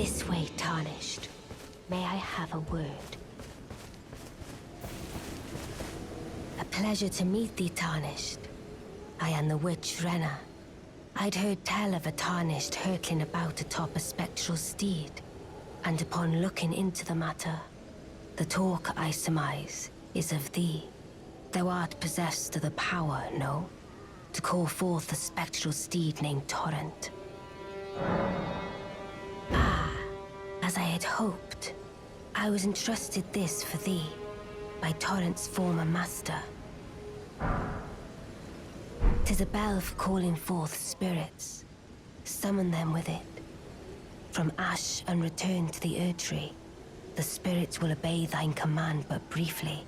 This way, Tarnished. May I have a word? A pleasure to meet thee, Tarnished. I am the witch Renna. I'd heard tell of a Tarnished hurtling about atop a spectral steed, and upon looking into the matter, the talk, I surmise, is of thee. Thou art possessed of the power, no? To call forth a spectral steed named Torrent. Ah, as I had hoped. I was entrusted this for thee, by Torrent's former master. 'Tis a bell for calling forth spirits. Summon them with it. From ash and return to the Erdtree, the spirits will obey thine command but briefly,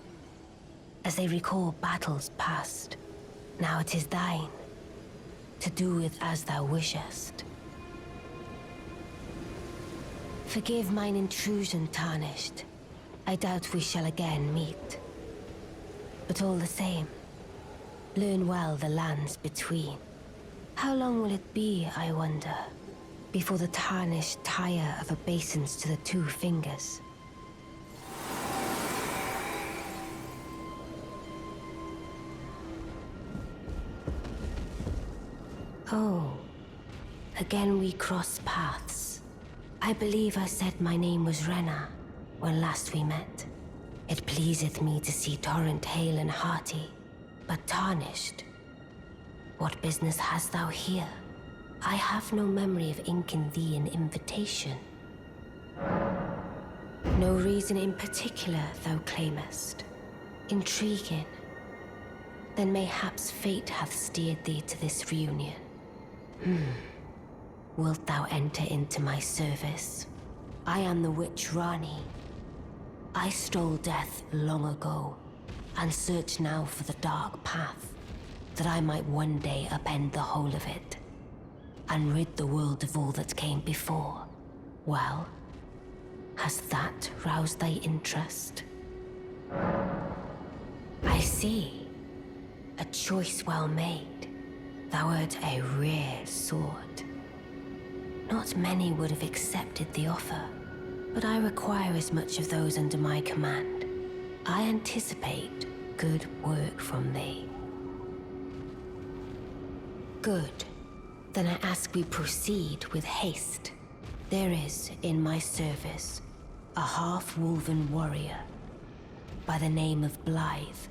as they recall battles past. Now it is thine, to do with as thou wishest. Forgive mine intrusion, Tarnished. I doubt we shall again meet. But all the same, learn well the lands between. How long will it be, I wonder, before the Tarnished tire of obeisance to the two fingers? Oh, again we cross paths. I believe I said my name was Renna when last we met. It pleaseth me to see Torrent hale and hearty, but Tarnished. What business hast thou here? I have no memory of inking thee an invitation. No reason in particular thou claimest. Intriguing. Then mayhaps fate hath steered thee to this reunion. Wilt thou enter into my service? I am the witch Ranni. I stole death long ago, and search now for the dark path, that I might one day upend the whole of it, and rid the world of all that came before. Well, has that roused thy interest? I see. A choice well made. Thou art a rare sword. Not many would have accepted the offer, but I require as much of those under my command. I anticipate good work from thee. Good. Then I ask we proceed with haste. There is, in my service, a half-wolven warrior by the name of Blaidd.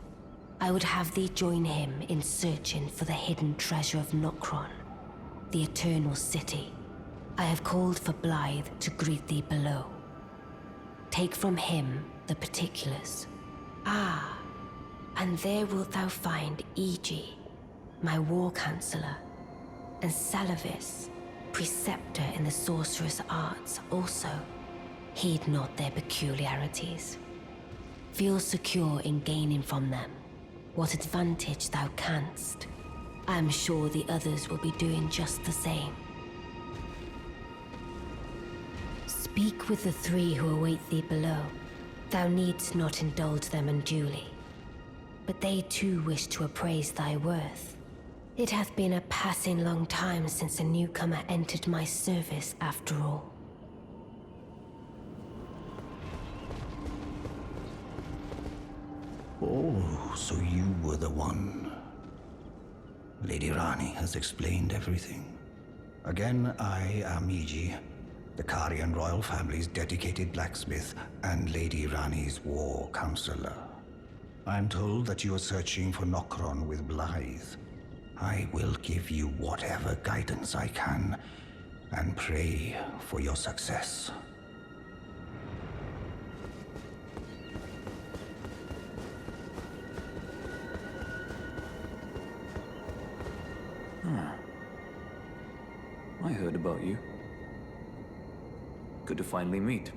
I would have thee join him in searching for the hidden treasure of Nokron, the Eternal City. I have called for Blaidd to greet thee below. Take from him the particulars. Ah, and there wilt thou find Iji, my war counselor, and Seluvis, preceptor in the sorcerous arts also. Heed not their peculiarities. Feel secure in gaining from them what advantage thou canst. I am sure the others will be doing just the same. Speak with the three who await thee below. Thou needst not indulge them unduly, but they too wish to appraise thy worth. It hath been a passing long time since a newcomer entered my service, after all. Oh, so you were the one. Lady Ranni has explained everything. Again, I am Iji, the Karian royal family's dedicated blacksmith and Lady Ranni's war counselor. I'm told that you are searching for Nokron with Blaidd. I will give you whatever guidance I can, and pray for your success. I heard about you. Good to finally meet.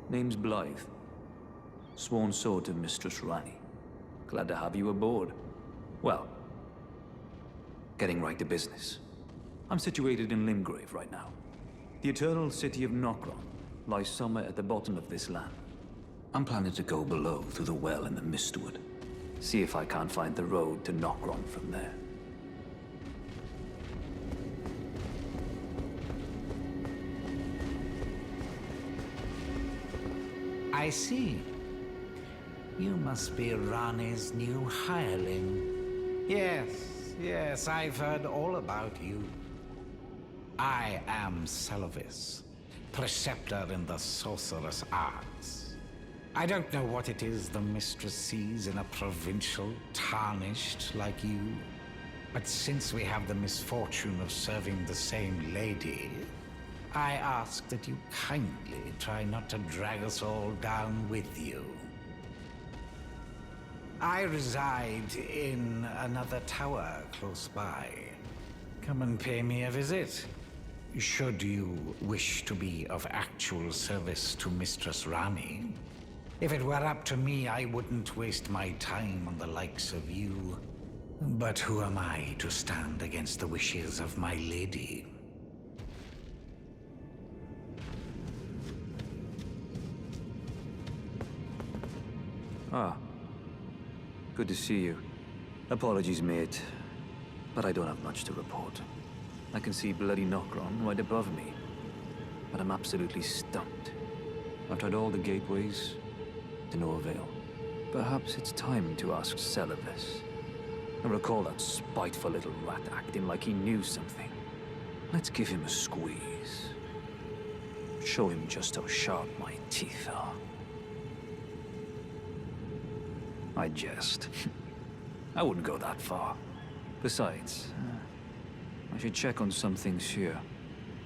Name's Blaidd. Sworn sword to Mistress Ranni. Glad to have you aboard. Well, getting right to business. I'm situated in Limgrave right now. The eternal city of Nokron lies somewhere at the bottom of this land. I'm planning to go below through the well in the Mistwood. See if I can't find the road to Nokron from there. I see. You must be Ranni's new hireling. Yes, I've heard all about you. I am Seluvis, preceptor in the sorcerous arts. I don't know what it is the mistress sees in a provincial tarnished like you, but since we have the misfortune of serving the same lady, I ask that you kindly try not to drag us all down with you. I reside in another tower close by. Come and pay me a visit. Should you wish to be of actual service to Mistress Ranni. If it were up to me, I wouldn't waste my time on the likes of you. But who am I to stand against the wishes of my lady? Ah. Good to see you. Apologies, mate, but I don't have much to report. I can see bloody Nokron right above me, but I'm absolutely stumped. I've tried all the gateways, to no avail. Perhaps it's time to ask Seluvis. I recall that spiteful little rat acting like he knew something. Let's give him a squeeze. Show him just how sharp my teeth are. I jest. I wouldn't go that far. Besides, I should check on some things here.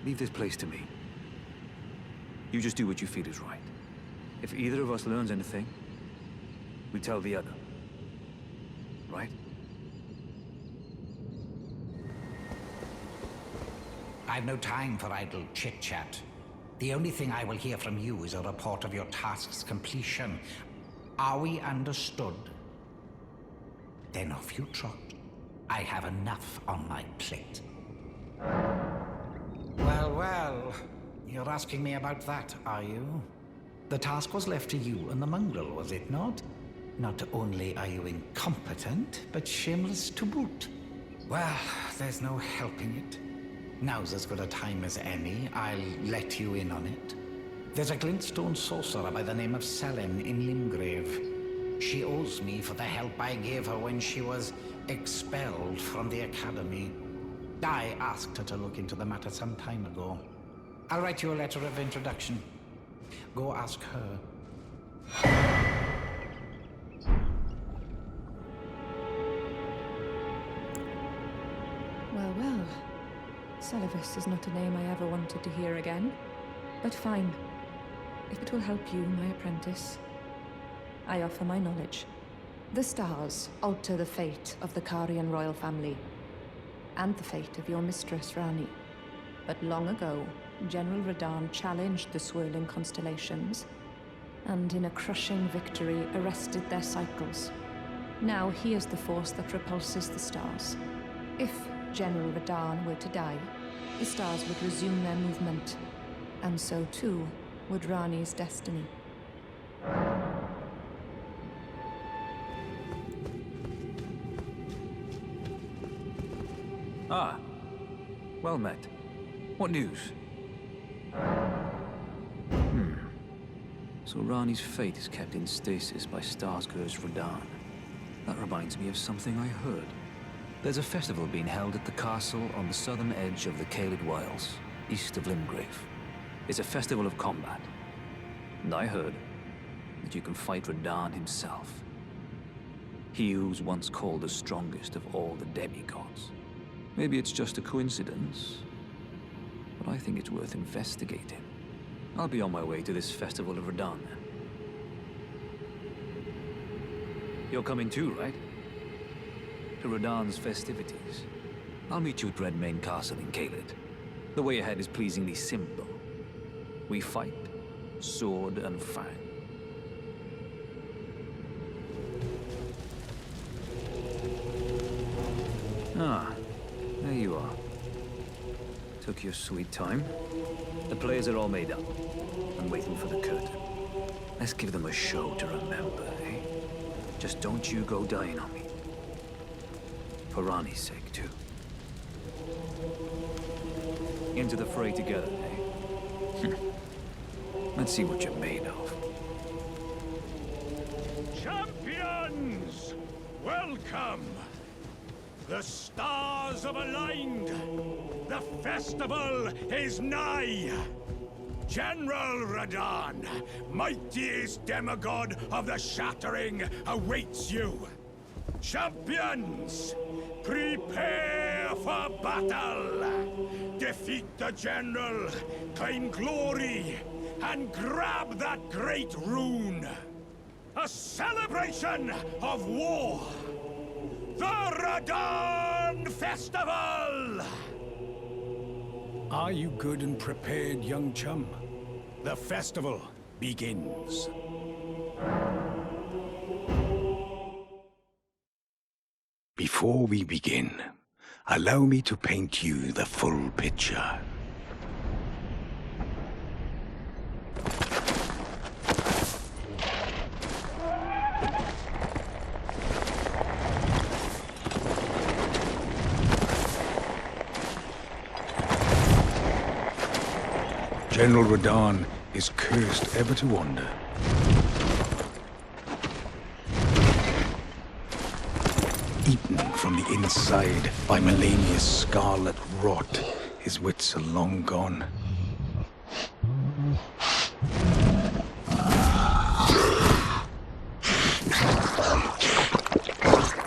Leave this place to me. You just do what you feel is right. If either of us learns anything, we tell the other. Right? I've no time for idle chit-chat. The only thing I will hear from you is a report of your task's completion. Are we understood? Then off you trot. I have enough on my plate. Well, you're asking me about that, are you? The task was left to you and the mongrel, was it not? Not only are you incompetent, but shameless to boot. Well, there's no helping it. Now's as good a time as any. I'll let you in on it. There's a glintstone sorcerer by the name of Selin in Limgrave. She owes me for the help I gave her when she was expelled from the academy. I asked her to look into the matter some time ago. I'll write you a letter of introduction. Go ask her. Well. Seluvis is not a name I ever wanted to hear again. But fine. If it will help you, my apprentice, I offer my knowledge. The stars alter the fate of the Carian royal family, and the fate of your mistress, Ranni. But long ago, General Radahn challenged the swirling constellations, and in a crushing victory arrested their cycles. Now he is the force that repulses the stars. If General Radahn were to die, the stars would resume their movement, and so too would Ranni's destiny. Ah, well met. What news? So Ranni's fate is kept in stasis by Starscourge Radahn. That reminds me of something I heard. There's a festival being held at the castle on the southern edge of the Caelid Wilds, east of Limgrave. It's a festival of combat. And I heard that you can fight Radahn himself. He who's once called the strongest of all the demigods. Maybe it's just a coincidence, but I think it's worth investigating. I'll be on my way to this festival of Radahn then. You're coming too, right? To Radahn's festivities. I'll meet you at Redmane Castle in Caelid. The way ahead is pleasingly simple. We fight, sword and fang. Ah, there you are. Took your sweet time. The players are all made up. I'm waiting for the curtain. Let's give them a show to remember, eh? Just don't you go dying on me. For Ranni's sake, too. Into the fray together, eh? Let's see what you're made of. come. The stars have aligned. The festival is nigh. General Radahn, mightiest demigod of the Shattering, awaits you. Champions, prepare for battle! Defeat the General, claim glory, and grab that great rune! A celebration of war! The Radahn Festival! Are you good and prepared, young chum? The festival begins. Before we begin, allow me to paint you the full picture. General Radahn is cursed ever to wander. Eaten from the inside by Melania's scarlet rot, his wits are long gone.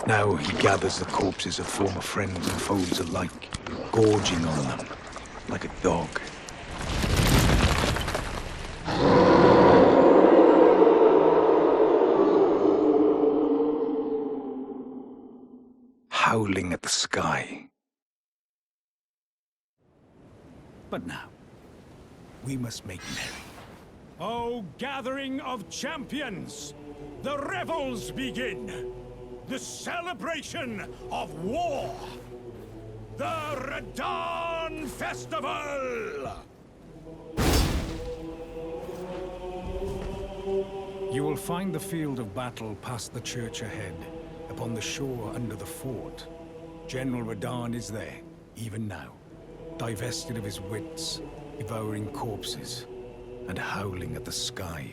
Now he gathers the corpses of former friends and foes alike, gorging on them like a dog. Howling at the sky. But now, we must make merry. O gathering of champions! The revels begin! The celebration of war! The Radahn Festival! You will find the field of battle past the church ahead, upon the shore under the fort. General Radahn is there, even now, divested of his wits, devouring corpses, and howling at the sky.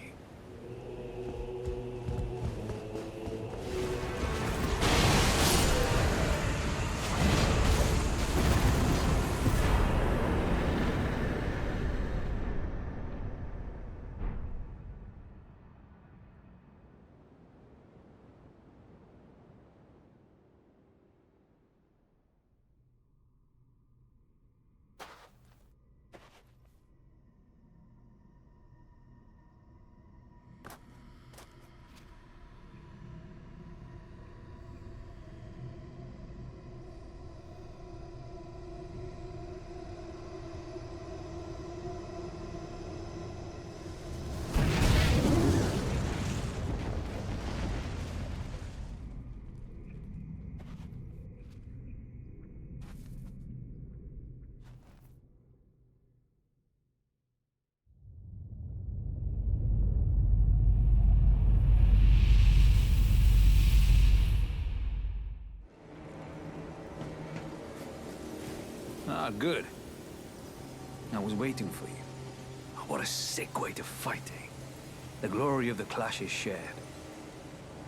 Ah, good. I was waiting for you. What a sick way to fight, eh? The glory of the clash is shared.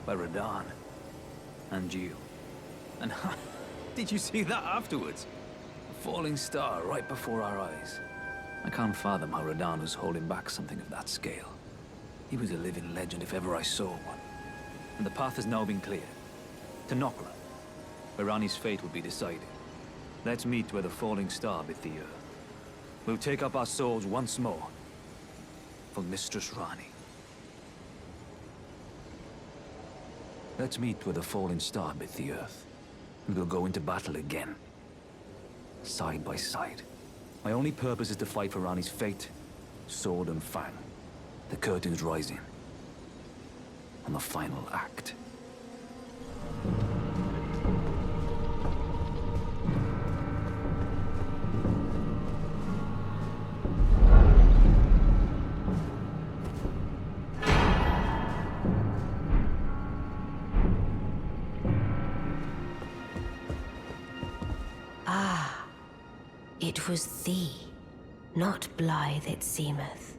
By Radahn. And you. And did you see that afterwards? A falling star right before our eyes. I can't fathom how Radahn was holding back something of that scale. He was a living legend if ever I saw one. And the path has now been cleared. To Nokron, where Ranni's fate will be decided. Let's meet where the falling star bit the earth. We'll take up our swords once more for Mistress Ranni. Let's meet where the falling star bit the earth, and we'll go into battle again. Side by side. My only purpose is to fight for Ranni's fate, sword and fang. The curtain's rising. On the final act. It was thee, not blaidd it seemeth.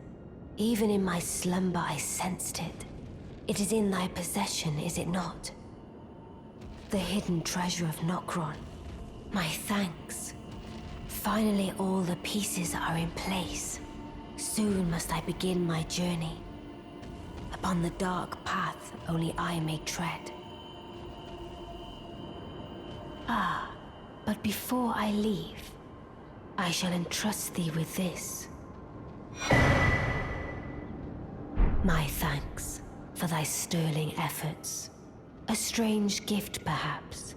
Even in my slumber I sensed it. It is in thy possession, is it not? The hidden treasure of Nokron. My thanks. Finally, all the pieces are in place. Soon must I begin my journey. Upon the dark path only I may tread. Ah, but before I leave, I shall entrust thee with this. My thanks for thy sterling efforts. A strange gift, perhaps.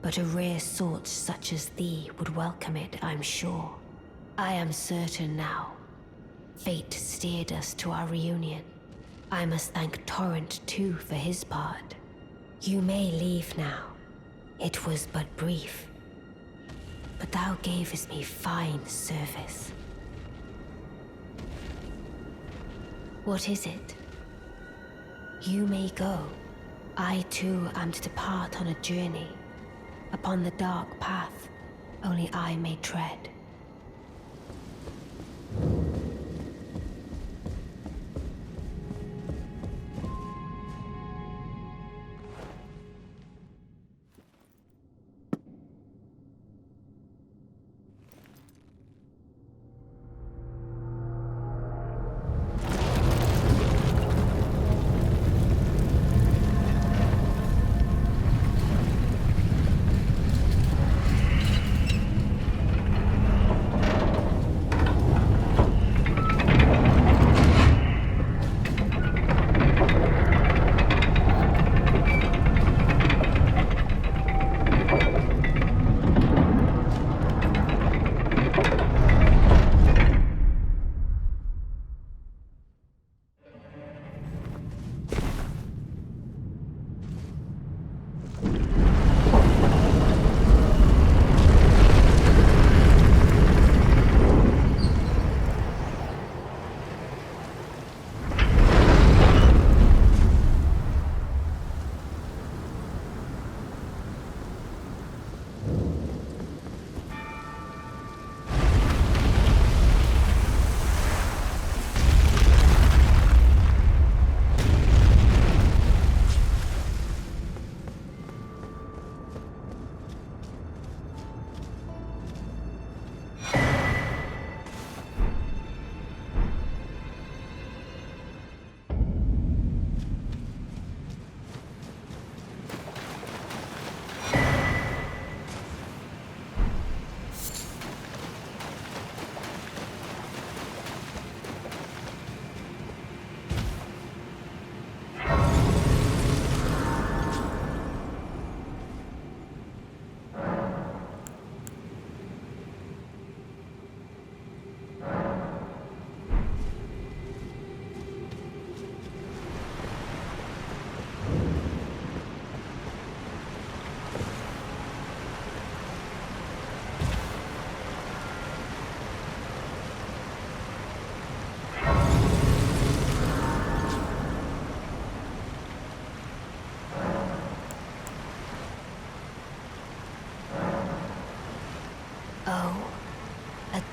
But a rare sort such as thee would welcome it, I'm sure. I am certain now. Fate steered us to our reunion. I must thank Torrent too for his part. You may leave now. It was but brief. But thou gavest me fine service. What is it? You may go. I too am to depart on a journey. Upon the dark path, only I may tread.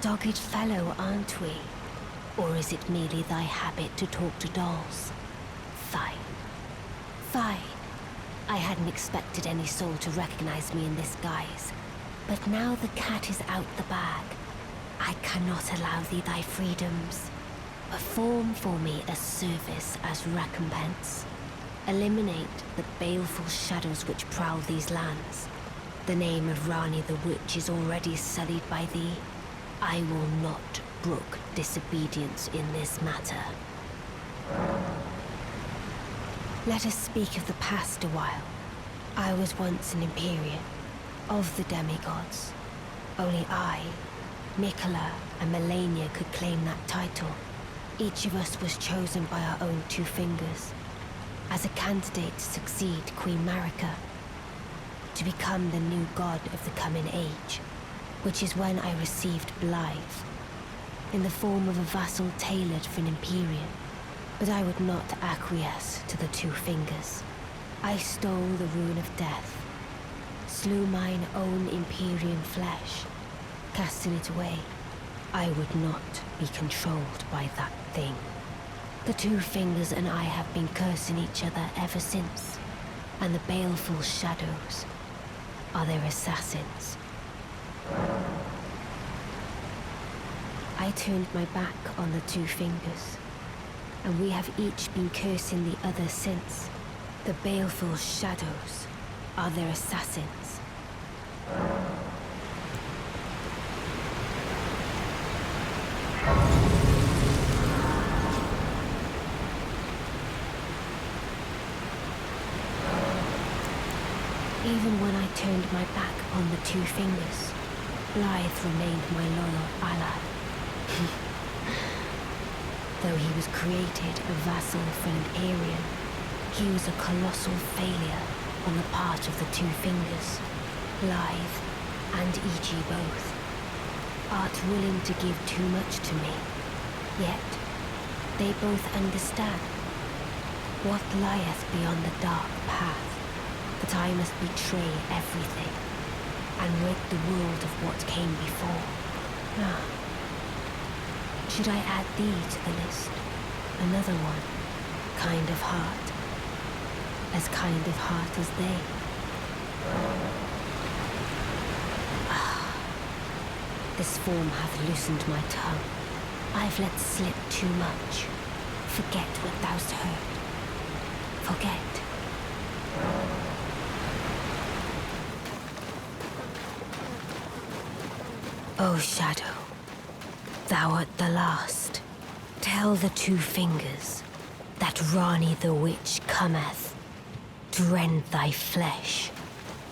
Dogged fellow, aren't we? Or is it merely thy habit to talk to dolls? Fine. Fine. I hadn't expected any soul to recognize me in this guise. But now the cat is out the bag. I cannot allow thee thy freedoms. Perform for me a service as recompense. Eliminate the baleful shadows which prowl these lands. The name of Ranni the Witch is already sullied by thee. I will not brook disobedience in this matter. Let us speak of the past a while. I was once an Empyrean, of the demigods. Only I, Nicola, and Melania could claim that title. Each of us was chosen by our own two fingers, as a candidate to succeed Queen Marika, to become the new god of the coming age. Which is when I received blaidd, in the form of a vassal tailored for an Empyrean. But I would not acquiesce to the two fingers. I stole the rune of death, slew mine own Empyrean flesh, casting it away. I would not be controlled by that thing. The two fingers and I have been cursing each other ever since. And the baleful shadows are their assassins. I turned my back on the two fingers, and we have each been cursing the other since. The baleful shadows are their assassins. Even when I turned my back on the two fingers, Blaidd remained my loyal ally. Though he was created a vassal for an Aryan, he was a colossal failure on the part of the two fingers. Blaidd and E.G. both. Art willing to give too much to me, yet they both understand what lieth beyond the dark path. That I must betray everything, and rid the world of what came before. Ah. Should I add thee to the list? Another one. Kind of heart. As kind of heart as they. Ah. This form hath loosened my tongue. I've let slip too much. Forget what thou'st heard. Forget. O Shadow, thou art the last. Tell the two fingers that Ranni the Witch cometh to rend thy flesh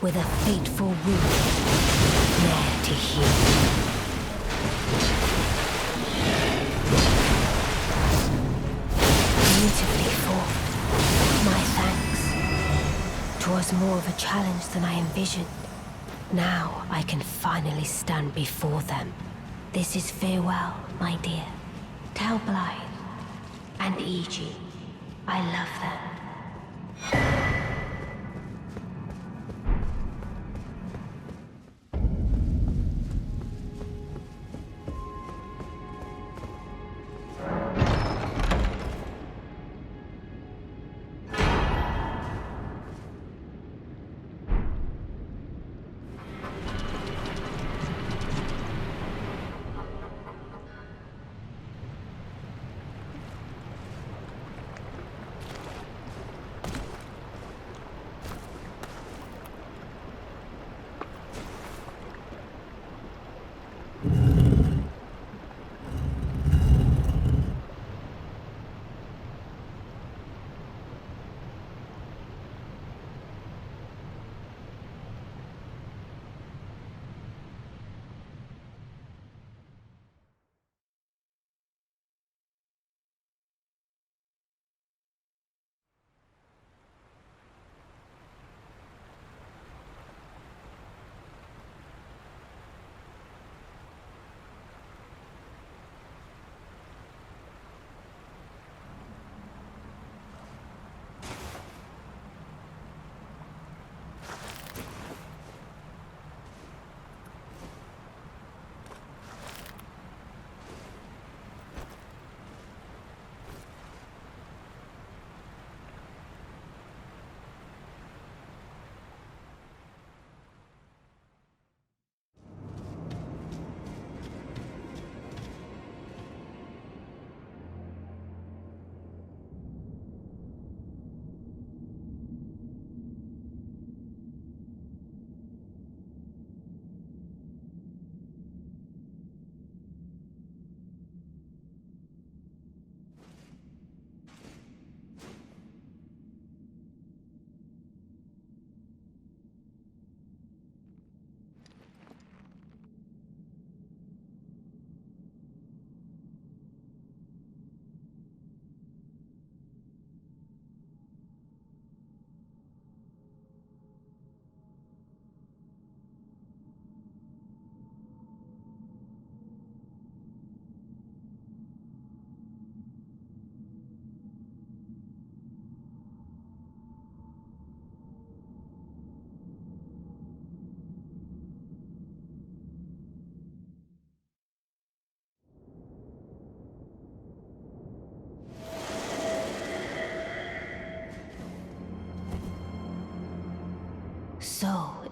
with a fateful wound, ne'er to heal. Beautifully fought. My thanks. 'Twas more of a challenge than I envisioned. Now I can finally stand before them. This is farewell, my dear. Tell Blaidd and E.G. I love them.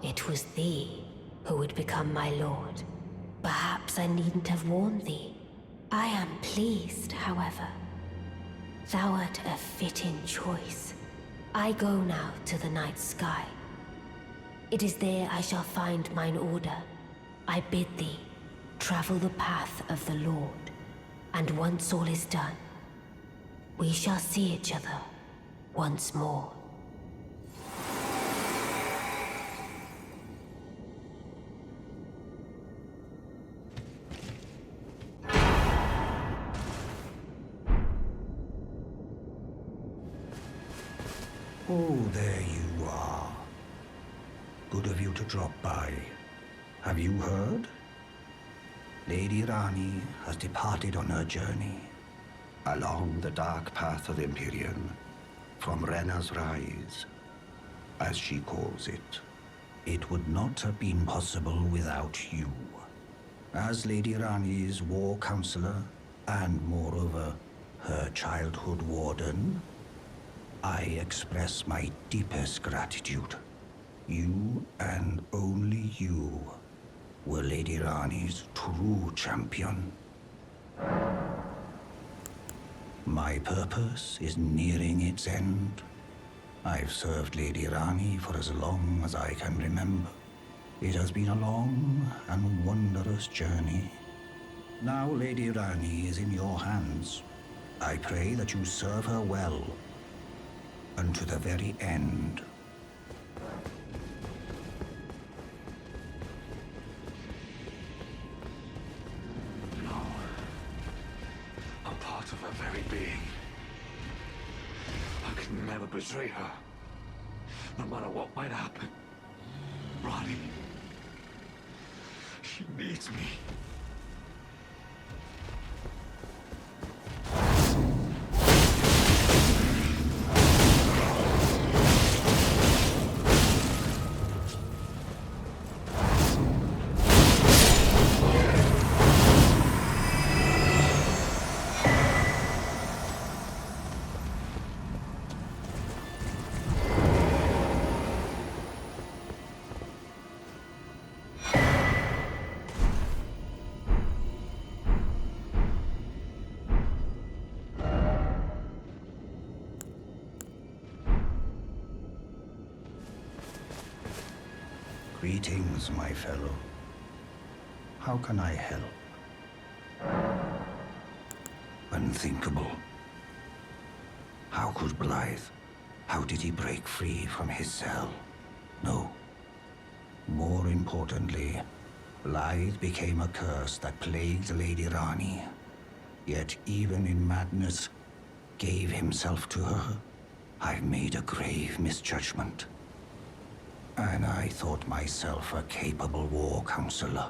it was thee who would become my lord. Perhaps I needn't have warned thee. I am pleased, however. Thou art a fitting choice. I go now to the night sky. It is there I shall find mine order. I bid thee travel the path of the Lord, and once all is done, we shall see each other once more. Oh, there you are. Good of you to drop by. Have you heard? Lady Ranni has departed on her journey along the dark path of Empyrean, from Renna's Rise, as she calls it. It would not have been possible without you. As Lady Ranni's war counselor, and moreover, her childhood warden, I express my deepest gratitude. You, and only you, were Lady Ranni's true champion. My purpose is nearing its end. I've served Lady Ranni for as long as I can remember. It has been a long and wondrous journey. Now Lady Ranni is in your hands. I pray that you serve her well, unto the very end. No. A part of her very being. I could never betray her, no matter what might happen. Ranni. She needs me. Greetings, my fellow. How can I help? Unthinkable. How could blaidd? How did he break free from his cell? No. More importantly, blaidd became a curse that plagued Lady Ranni, yet even in madness, gave himself to her. I've made a grave misjudgment. And I thought myself a capable war counselor.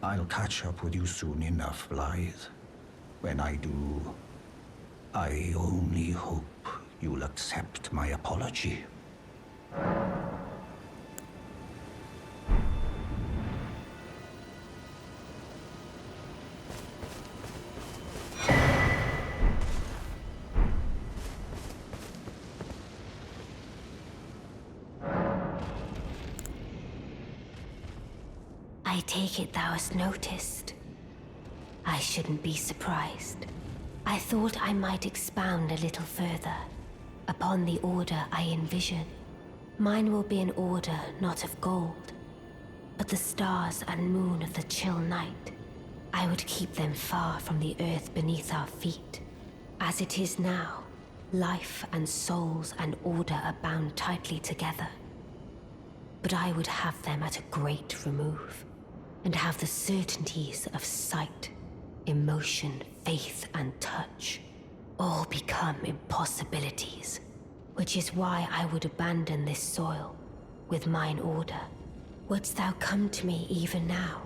I'll catch up with you soon enough, blaidd. When I do, I only hope you'll accept my apology. I take it thou hast noticed. I shouldn't be surprised. I thought I might expound a little further upon the order I envision. Mine will be an order not of gold, but the stars and moon of the chill night. I would keep them far from the earth beneath our feet. As it is now, life and souls and order are bound tightly together. But I would have them at a great remove, and have the certainties of sight, emotion, faith, and touch all become impossibilities, which is why I would abandon this soil with mine order. Wouldst thou come to me even now,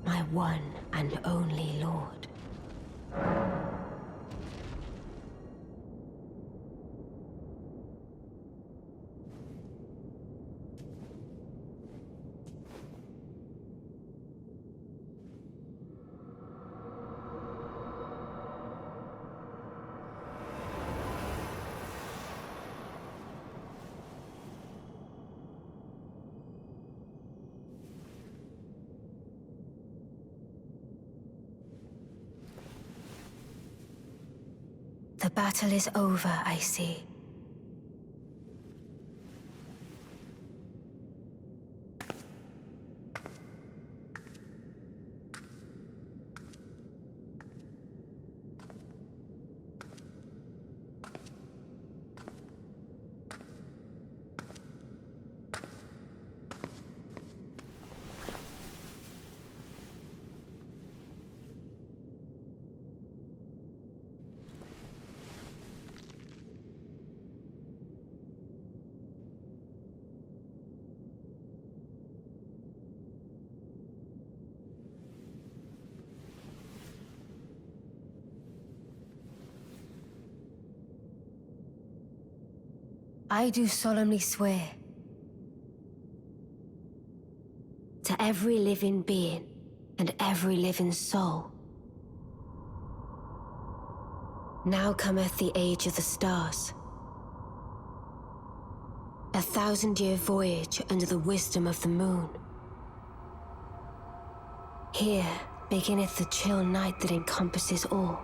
my one and only lord? The battle is over, I see. I do solemnly swear to every living being and every living soul. Now cometh the age of the stars. 1,000-year voyage under the wisdom of the moon. Here beginneth the chill night that encompasses all,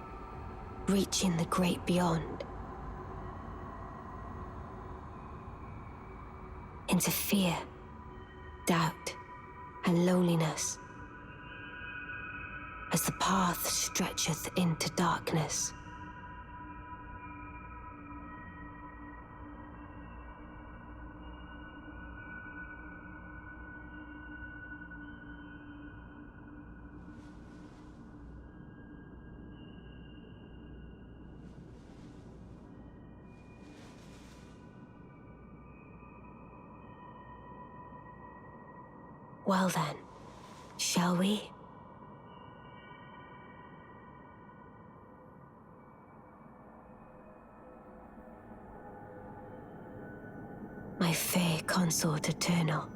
reaching the great beyond. Into fear, doubt, and loneliness, as the path stretcheth into darkness. Well then, shall we? My fair consort eternal.